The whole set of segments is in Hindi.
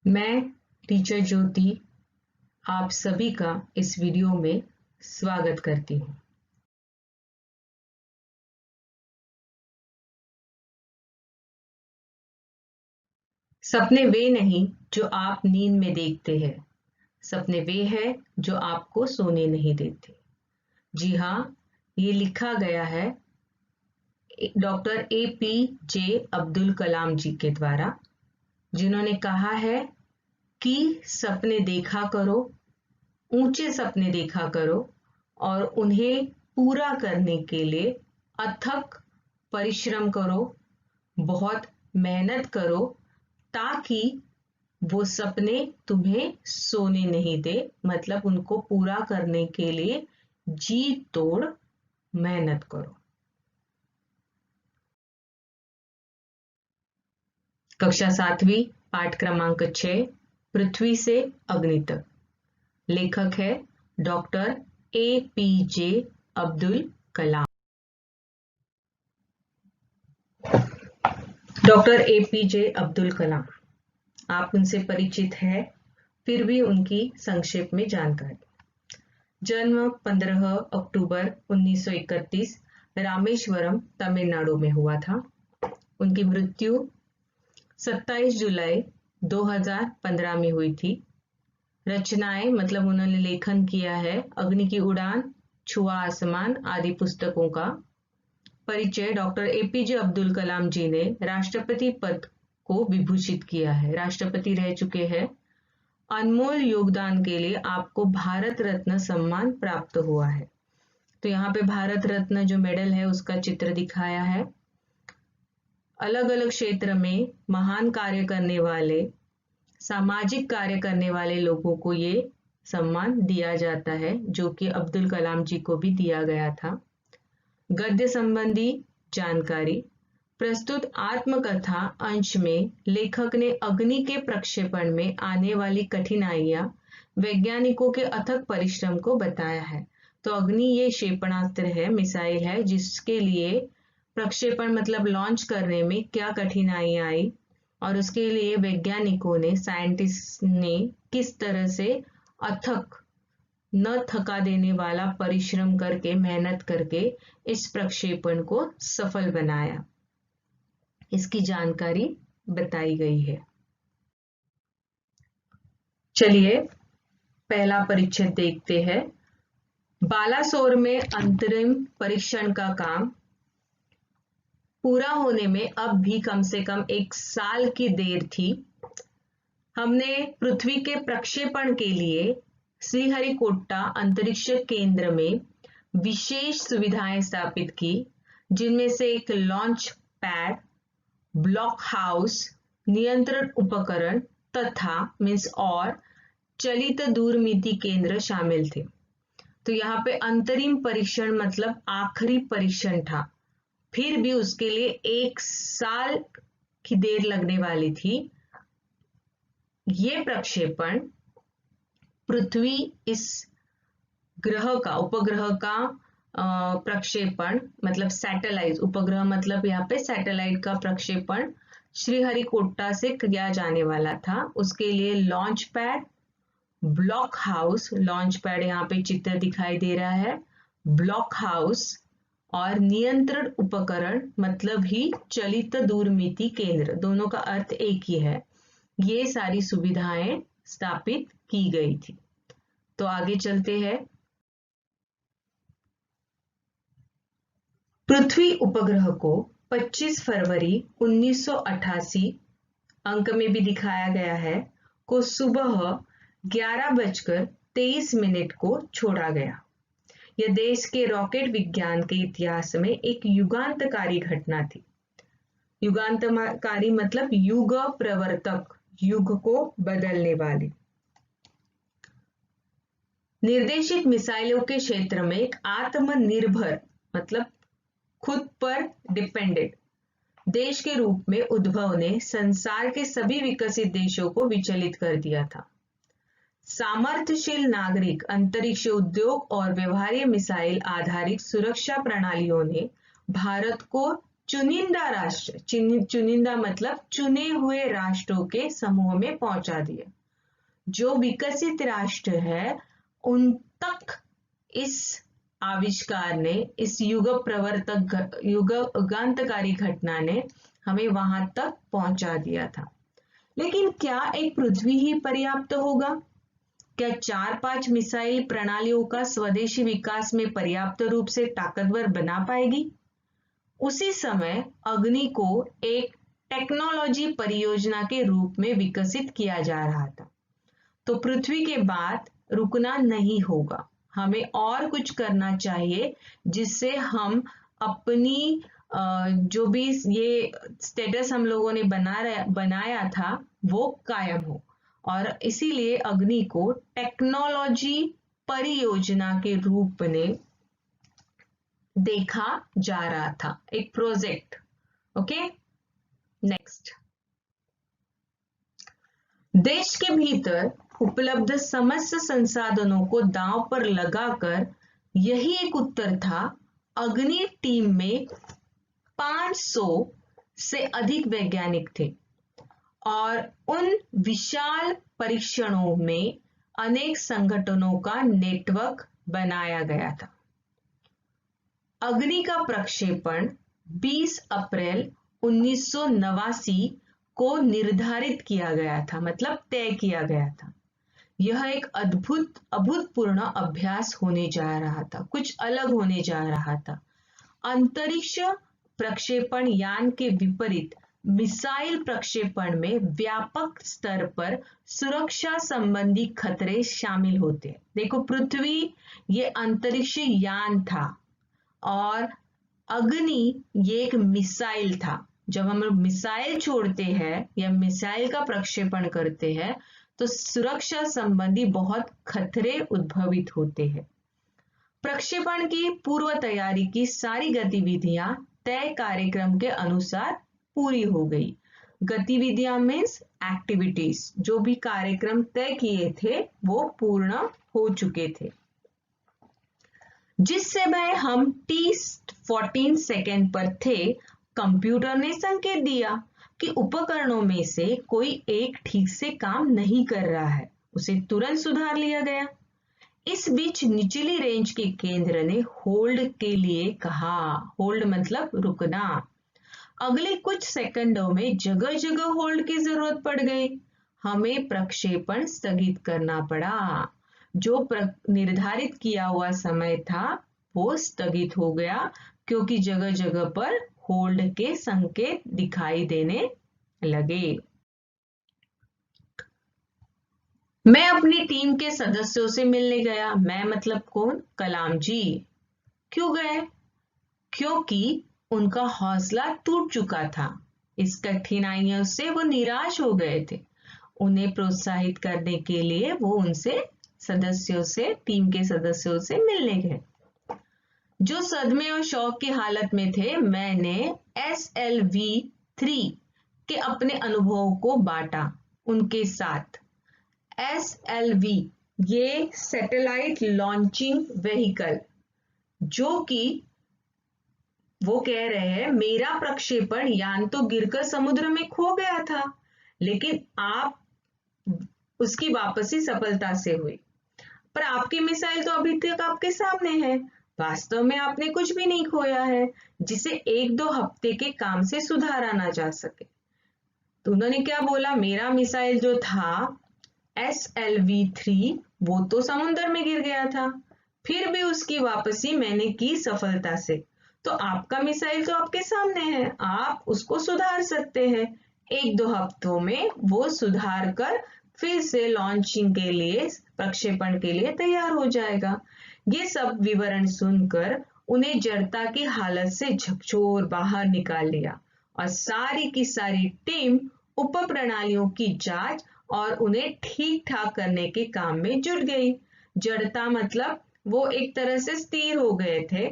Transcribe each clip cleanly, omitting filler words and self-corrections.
मैं टीचर ज्योति आप सभी का इस वीडियो में स्वागत करती हूँ। सपने वे नहीं जो आप नींद में देखते हैं, सपने वे हैं जो आपको सोने नहीं देते। जी हाँ, ये लिखा गया है डॉक्टर APJ अब्दुल कलाम जी के द्वारा, जिन्होंने कहा है कि सपने देखा करो, ऊंचे सपने देखा करो और उन्हें पूरा करने के लिए अथक परिश्रम करो, बहुत मेहनत करो, ताकि वो सपने तुम्हें सोने नहीं दे, मतलब उनको पूरा करने के लिए जी तोड़ मेहनत करो। कक्षा 7वीं पाठ क्रमांक 6 पृथ्वी से अग्नि तक। लेखक है doctor APJ Abdul Kalam. Doctor APJ Abdul Kalam, आप उनसे परिचित हैं, फिर भी उनकी संक्षेप में जानकारी। जन्म 15 अक्टूबर 1931 रामेश्वरम तमिलनाडु में हुआ था। उनकी मृत्यु 27 जुलाई 2015 में हुई थी। रचनाएं मतलब उन्होंने लेखन किया है अग्नि की उड़ान, छुआ आसमान आदि पुस्तकों का। परिचय, डॉक्टर APJ अब्दुल कलाम जी ने राष्ट्रपति पद को विभूषित किया है, राष्ट्रपति रह चुके हैं। अनमोल योगदान के लिए आपको भारत रत्न सम्मान प्राप्त हुआ है। तो यहाँ पे भारत रत्न जो मेडल है उसका चित्र दिखाया है। अलग अलग क्षेत्र में महान कार्य करने वाले, सामाजिक कार्य करने वाले लोगों को ये सम्मान दिया जाता है, जो कि अब्दुल कलाम जी को भी दिया गया था। गद्य संबंधी जानकारी। प्रस्तुत आत्मकथा अंश में लेखक ने अग्नि के प्रक्षेपण में आने वाली कठिनाइयां, वैज्ञानिकों के अथक परिश्रम को बताया है। तो अग्नि ये क्षेपणास्त्र है, मिसाइल है, जिसके लिए प्रक्षेपण मतलब लॉन्च करने में क्या कठिनाइयां आई और उसके लिए वैज्ञानिकों ने, साइंटिस्ट ने किस तरह से अथक, न थका देने वाला परिश्रम करके, मेहनत करके इस प्रक्षेपण को सफल बनाया, इसकी जानकारी बताई गई है। चलिए पहला परिच्छेद देखते हैं। बालासोर में अंतरिम परीक्षण का काम पूरा होने में अब भी कम से कम 1 साल की देर थी। हमने पृथ्वी के प्रक्षेपण के लिए श्रीहरिकोटा अंतरिक्ष केंद्र में विशेष सुविधाएं स्थापित की, जिनमें से एक लॉन्च पैड, ब्लॉक हाउस, नियंत्रण उपकरण तथा और चलित दूरमिति केंद्र शामिल थे। तो यहाँ पे अंतरिम परीक्षण मतलब आखिरी परीक्षण था, फिर भी उसके लिए 1 साल की देर लगने वाली थी। ये प्रक्षेपण पृथ्वी इस ग्रह का, उपग्रह का प्रक्षेपण मतलब सैटेलाइट, उपग्रह मतलब यहाँ पे सैटेलाइट का प्रक्षेपण श्रीहरिकोटा से किया जाने वाला था। उसके लिए launch pad, block house, launch pad यहाँ पे चित्र दिखाई दे रहा है, ब्लॉक हाउस और नियंत्रण उपकरण मतलब ही चलित दूरमिति केंद्र, दोनों का अर्थ एक ही है। ये सारी सुविधाएं स्थापित की गई थी। तो आगे चलते हैं। पृथ्वी उपग्रह को 25 फरवरी 1988 अंक में भी दिखाया गया है को सुबह 11:23 को छोड़ा गया। यह देश के रॉकेट विज्ञान के इतिहास में एक युगांतकारी घटना थी। युगांतकारी मतलब युग प्रवर्तक, युग को बदलने वाली। निर्देशित मिसाइलों के क्षेत्र में एक आत्मनिर्भर मतलब खुद पर डिपेंडेंट देश के रूप में उद्भव ने संसार के सभी विकसित देशों को विचलित कर दिया था। सामर्थ्यशील नागरिक, अंतरिक्ष उद्योग और व्यवहार्य मिसाइल आधारित सुरक्षा प्रणालियों ने भारत को चुनिंदा राष्ट्र, चुनिंदा मतलब चुने हुए राष्ट्रों के समूह में पहुंचा दिया। जो विकसित राष्ट्र है उन तक इस आविष्कार ने, इस युगांतकारी घटना ने हमें वहां तक पहुंचा दिया था। लेकिन क्या एक पृथ्वी ही पर्याप्त होगा? क्या 4-5 मिसाइल प्रणालियों का स्वदेशी विकास में पर्याप्त रूप से ताकतवर बना पाएगी? उसी समय अग्नि को एक टेक्नोलॉजी परियोजना के रूप में विकसित किया जा रहा था। तो पृथ्वी के बाद रुकना नहीं होगा, हमें और कुछ करना चाहिए जिससे हम अपनी जो भी ये स्टेटस हम लोगों ने बनाया था वो कायम हो। और इसीलिए अग्नि को टेक्नोलॉजी परियोजना के रूप में देखा जा रहा था, एक प्रोजेक्ट। Okay, next. देश के भीतर उपलब्ध समस्त संसाधनों को दांव पर लगाकर यही एक उत्तर था। अग्नि टीम में 500 से अधिक वैज्ञानिक थे और उन विशाल परीक्षणों में अनेक संगठनों का नेटवर्क बनाया गया था। अग्नि का प्रक्षेपण 20 अप्रैल 1989 को निर्धारित किया गया था, मतलब तय किया गया था। यह एक अभूतपूर्व अभ्यास होने जा रहा था, कुछ अलग होने जा रहा था। अंतरिक्ष प्रक्षेपण यान के विपरीत मिसाइल प्रक्षेपण में व्यापक स्तर पर सुरक्षा संबंधी खतरे शामिल होते हैं। देखो, पृथ्वी ये अंतरिक्ष यान था और अग्नि ये एक मिसाइल था। जब हम लोग मिसाइल छोड़ते हैं या मिसाइल का प्रक्षेपण करते हैं तो सुरक्षा संबंधी बहुत खतरे उद्भवित होते हैं। प्रक्षेपण की पूर्व तैयारी की सारी गतिविधियां तय कार्यक्रम के अनुसार पूरी हो गई। गतिविधियां मीन्स एक्टिविटीज, जो भी कार्यक्रम तय किए थे वो पूर्ण हो चुके थे। जिस समय हम T14 सेकेंड पर थे, कंप्यूटर ने संकेत दिया कि उपकरणों में से कोई एक ठीक से काम नहीं कर रहा है। उसे तुरंत सुधार लिया गया। इस बीच निचली रेंज के केंद्र ने होल्ड के लिए कहा। होल्ड मतलब रुकना। अगले कुछ सेकंडों में जगह जगह होल्ड की जरूरत पड़ गई। हमें प्रक्षेपण स्थगित करना पड़ा। जो निर्धारित किया हुआ समय था वो स्थगित हो गया क्योंकि जगह जगह पर होल्ड के संकेत दिखाई देने लगे। मैं अपनी टीम के सदस्यों से मिलने गया। मैं मतलब कौन? कलाम जी। क्यों गए? क्योंकि उनका हौसला टूट चुका था। इस कठिनाइयों से वो निराश हो गए थे। उन्हें प्रोत्साहित करने के लिए वो उनसे टीम के सदस्यों से मिलने गए। जो सदमे और शौक की हालत में थे, मैंने SLV-3 के अपने अनुभवों को बांटा उनके साथ। SLV ये सैटेलाइट लॉन्चिंग व्हीकल, जो कि वो कह रहे हैं मेरा प्रक्षेपण यान तो गिरकर समुद्र में खो गया था, लेकिन उसकी वापसी सफलता से हुई। पर आपकी मिसाइल तो अभी तक आपके सामने है। वास्तव में आपने कुछ भी नहीं खोया है जिसे 1-2 हफ्ते के काम से सुधारा ना जा सके। तो उन्होंने क्या बोला? मेरा मिसाइल जो था SLV-3 वो तो समुद्र में गिर गया था, फिर भी उसकी वापसी मैंने की सफलता से। तो आपका मिसाइल तो आपके सामने है, आप उसको सुधार सकते हैं। 1-2 हफ्तों में वो सुधार कर फिर से लॉन्चिंग के लिए, प्रक्षेपण के लिए तैयार हो जाएगा। ये सब विवरण सुनकर उन्हें जड़ता की हालत से झकझोर बाहर निकाल लिया और सारी की सारी टीम उप प्रणालियों की जांच और उन्हें ठीक ठाक करने के काम में जुट गई। जड़ता मतलब वो एक तरह से स्थिर हो गए थे।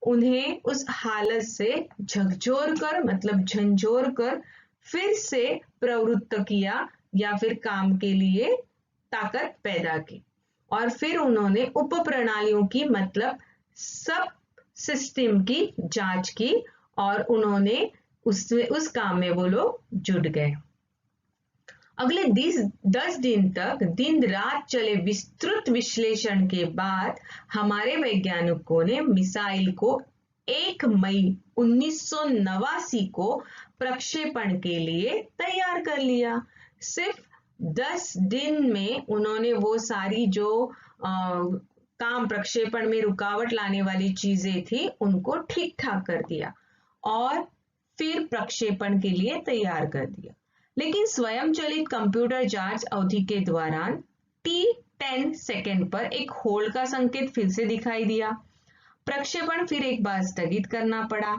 उन्हें उस हालत से झकझोर कर मतलब झंझोर कर फिर से प्रवृत्त किया या फिर काम के लिए ताकत पैदा की। और फिर उन्होंने उप प्रणालियों की मतलब सब सिस्टम की जांच की और उन्होंने उस काम में वो लोग जुट गए। अगले 10 दिन तक दिन रात चले विस्तृत विश्लेषण के बाद हमारे वैज्ञानिकों ने मिसाइल को 1 मई 1989 को प्रक्षेपण के लिए तैयार कर लिया। सिर्फ 10 दिन में उन्होंने वो सारी जो काम प्रक्षेपण में रुकावट लाने वाली चीजें थी उनको ठीक ठाक कर दिया और फिर प्रक्षेपण के लिए तैयार कर दिया। लेकिन स्वयंचलित कंप्यूटर जांच अवधि के दौरान T10 सेकेंड पर एक होल्ड का संकेत फिर से दिखाई दिया। प्रक्षेपण फिर एक बार स्थगित करना पड़ा।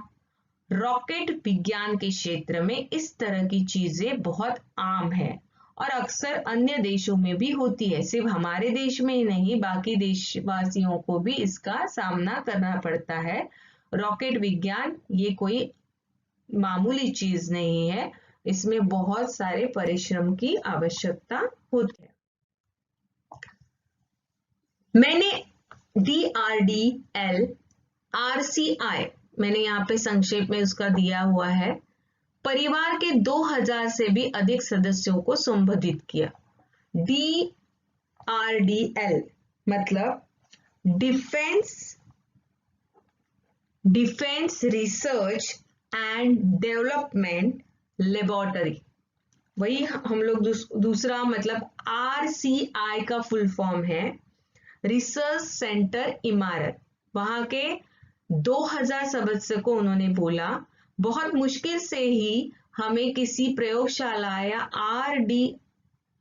रॉकेट विज्ञान के क्षेत्र में इस तरह की चीजें बहुत आम है और अक्सर अन्य देशों में भी होती है। सिर्फ हमारे देश में ही नहीं, बाकी देशवासियों को भी इसका सामना करना पड़ता है। रॉकेट विज्ञान ये कोई मामूली चीज नहीं है, इसमें बहुत सारे परिश्रम की आवश्यकता होती है। मैंने DRDL RCI मैंने यहाँ पे संक्षेप में उसका दिया हुआ है, परिवार के 2000 से भी अधिक सदस्यों को संबोधित किया। DRDL मतलब defence research and development laboratory, वही हम लोग दूसरा मतलब RCI का फुल फॉर्म है रिसर्च सेंटर इमारत। वहां के 2000 सदस्य को उन्होंने बोला, बहुत मुश्किल से ही हमें किसी प्रयोगशाला या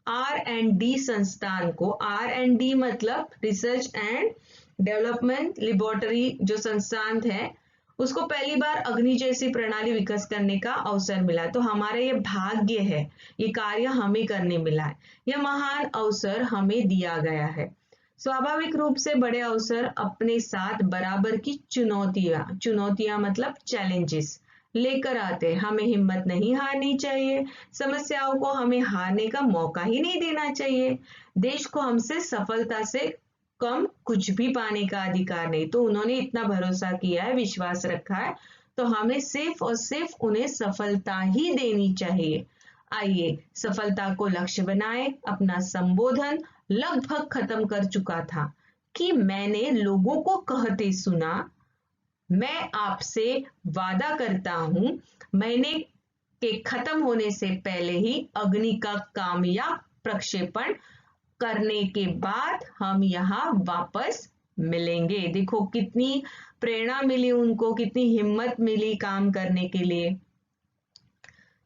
R&D संस्थान को, R&D मतलब रिसर्च एंड डेवलपमेंट लेबोरेटरी जो संस्थान है, उसको पहली बार अग्नि जैसी प्रणाली विकसित करने का अवसर मिला। तो हमारा ये भाग्य है, ये कार्य हमें करने मिला है, यह महान अवसर हमें दिया गया है। स्वाभाविक रूप से बड़े अवसर अपने साथ बराबर की चुनौतियां मतलब चैलेंजेस लेकर आते हैं। हमें हिम्मत नहीं हारनी चाहिए, समस्याओं को हमें हारने का मौका ही नहीं देना चाहिए। देश को हमसे सफलता से कम कुछ भी पाने का अधिकार नहीं। तो उन्होंने इतना भरोसा किया है, विश्वास रखा है, तो हमें सिर्फ और सिर्फ उन्हें सफलता ही देनी चाहिए। आइए सफलता को लक्ष्य बनाए। अपना संबोधन लगभग खत्म कर चुका था कि मैंने लोगों को कहते सुना, मैं आपसे वादा करता हूं महीने के खत्म होने से पहले ही अग्नि का कामयाब प्रक्षेपण करने के बाद हम यहाँ वापस मिलेंगे। देखो कितनी प्रेरणा मिली उनको, कितनी हिम्मत मिली काम करने के लिए।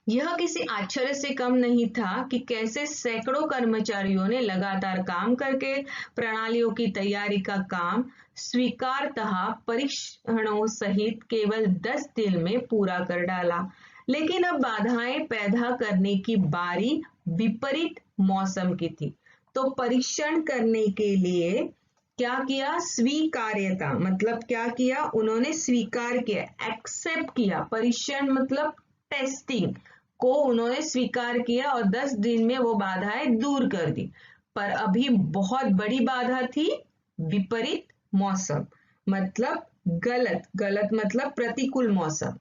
यह किसी आश्चर्य से कम नहीं था कि कैसे सैकड़ों कर्मचारियों ने लगातार काम करके प्रणालियों की तैयारी का काम स्वीकारतः परीक्षणों सहित केवल 10 दिन में पूरा कर डाला। लेकिन अब बाधाएं पैदा करने की बारी विपरीत मौसम की थी। तो परीक्षण करने के लिए क्या किया? स्वीकार्यता मतलब क्या किया? उन्होंने स्वीकार किया, एक्सेप्ट किया। परीक्षण मतलब टेस्टिंग को उन्होंने स्वीकार किया और 10 दिन में वो बाधाएं दूर कर दी। पर अभी बहुत बड़ी बाधा थी, विपरीत मौसम मतलब गलत मतलब प्रतिकूल मौसम।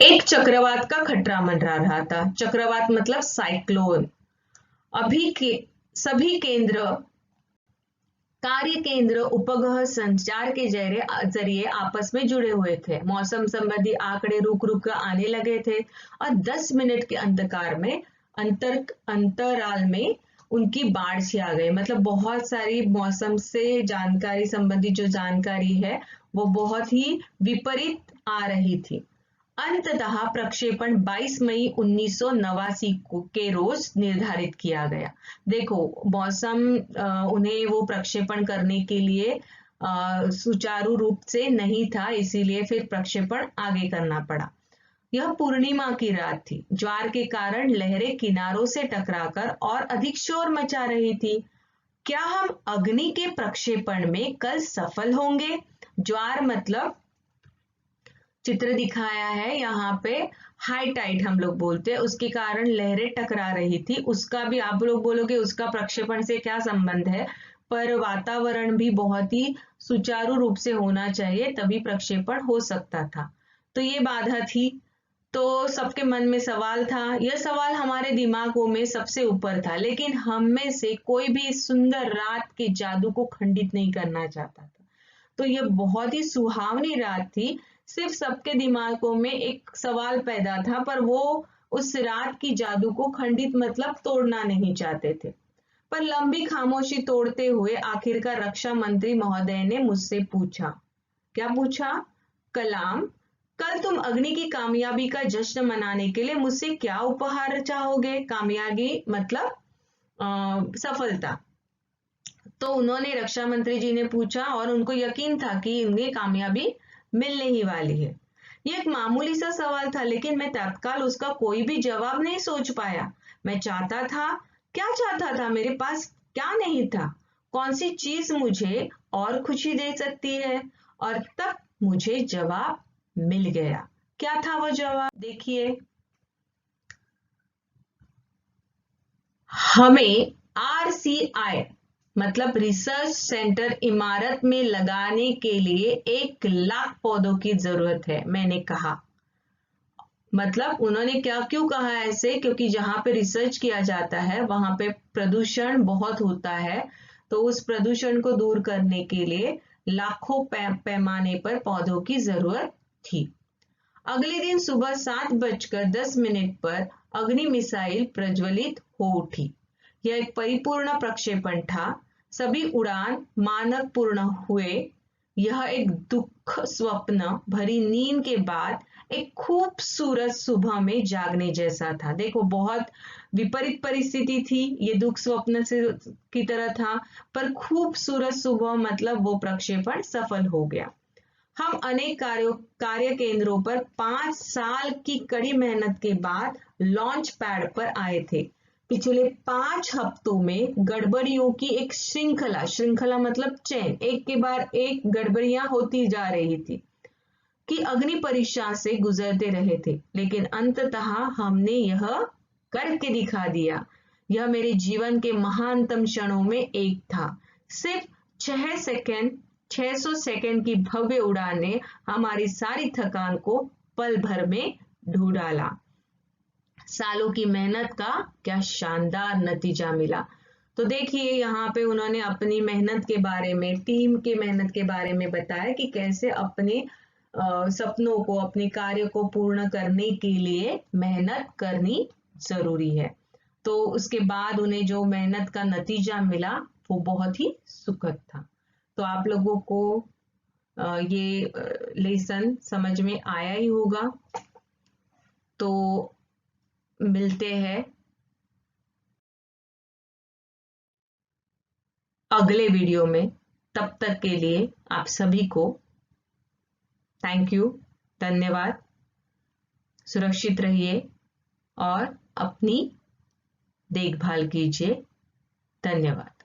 एक चक्रवात का खतरा मंडरा रहा था। चक्रवात मतलब साइक्लोन। अभी के सभी कार्य केंद्र उपग्रह संचार के जरिए आपस में जुड़े हुए थे। मौसम संबंधी आंकड़े रुक रुक कर आने लगे थे और 10 मिनट के अंतराल में उनकी बाढ़ सी आ गई। मतलब बहुत सारी मौसम से जानकारी संबंधी जो जानकारी है वो बहुत ही विपरीत आ रही थी। अंततः प्रक्षेपण 22 मई 1989 के रोज निर्धारित किया गया। देखो मौसम उन्हें वो प्रक्षेपण करने के लिए सुचारू रूप से नहीं था, इसीलिए फिर प्रक्षेपण आगे करना पड़ा। यह पूर्णिमा की रात थी। ज्वार के कारण लहरें किनारों से टकराकर और अधिक शोर मचा रही थी। क्या हम अग्नि के प्रक्षेपण में कल सफल होंगे? ज्वार मतलब चित्र दिखाया है यहाँ पे, हाई टाइड हम लोग बोलते हैं, उसके कारण लहरें टकरा रही थी। उसका भी आप लोग बोलोगे उसका प्रक्षेपण से क्या संबंध है, पर वातावरण भी बहुत ही सुचारू रूप से होना चाहिए तभी प्रक्षेपण हो सकता था। तो ये बाधा थी। तो सबके मन में सवाल था, यह सवाल हमारे दिमागों में सबसे ऊपर था, लेकिन हम में से कोई भी इस सुंदर रात के जादू को खंडित नहीं करना चाहता था। तो यह बहुत ही सुहावनी रात थी। सिर्फ सबके दिमागों में एक सवाल पैदा था, पर वो उस रात की जादू को खंडित मतलब तोड़ना नहीं चाहते थे। पर लंबी खामोशी तोड़ते हुए आखिरकार रक्षा मंत्री महोदय ने मुझसे पूछा। क्या पूछा? कलाम, कल तुम अग्नि की कामयाबी का जश्न मनाने के लिए मुझसे क्या उपहार चाहोगे? कामयाबी मतलब सफलता। तो उन्होंने, रक्षा मंत्री जी ने पूछा, और उनको यकीन था कि उन्हें कामयाबी मिलने ही वाली है। ये एक मामूली सा सवाल था, लेकिन मैं तत्काल उसका कोई भी जवाब नहीं सोच पाया। मैं चाहता था, क्या चाहता था? मेरे पास क्या नहीं था? कौन सी चीज मुझे और खुशी दे सकती है? और तब मुझे जवाब मिल गया। क्या था वो जवाब? देखिए, हमें RCI मतलब रिसर्च सेंटर इमारत में लगाने के लिए 1,00,000 पौधों की जरूरत है, मैंने कहा। मतलब उन्होंने क्या क्यों कहा ऐसे? क्योंकि जहां पे रिसर्च किया जाता है वहां पे प्रदूषण बहुत होता है, तो उस प्रदूषण को दूर करने के लिए लाखों पैमाने पर पौधों की जरूरत थी। अगले दिन सुबह 7:10 पर अग्नि मिसाइल प्रज्वलित हो उठी। यह एक परिपूर्ण प्रक्षेपण था। सभी उड़ान मानक पूर्ण हुए। यह एक दुख स्वप्न भरी नींद के बाद एक खूबसूरत सुबह में जागने जैसा था। देखो, बहुत विपरीत परिस्थिति थी, ये दुख स्वप्न से की तरह था, पर खूबसूरत सुबह मतलब वो प्रक्षेपण सफल हो गया। हम अनेक कार्य केंद्रों पर 5 साल की कड़ी मेहनत के बाद लॉन्च पैड पर आए थे। पिछले 5 हफ्तों में गड़बड़ियों की एक श्रृंखला मतलब चेन, एक के बाद एक गड़बड़ियां होती जा रही थी कि अग्नि परीक्षा से गुजरते रहे थे, लेकिन अंततः हमने यह करके दिखा दिया। यह मेरे जीवन के महानतम क्षणों में एक था। सिर्फ 600 सेकंड की भव्य उड़ान ने हमारी सारी थकान को पल भर में ढो डाला। सालों की मेहनत का क्या शानदार नतीजा मिला। तो देखिए, यहाँ पे उन्होंने अपनी मेहनत के बारे में, टीम के मेहनत के बारे में बताया कि कैसे अपने सपनों को, अपने कार्य को पूर्ण करने के लिए मेहनत करनी जरूरी है। तो उसके बाद उन्हें जो मेहनत का नतीजा मिला वो बहुत ही सुखद था। तो आप लोगों को ये लेसन समझ में आया ही होगा। तो मिलते हैं अगले वीडियो में। तब तक के लिए आप सभी को थैंक यू, धन्यवाद। सुरक्षित रहिए और अपनी देखभाल कीजिए। धन्यवाद।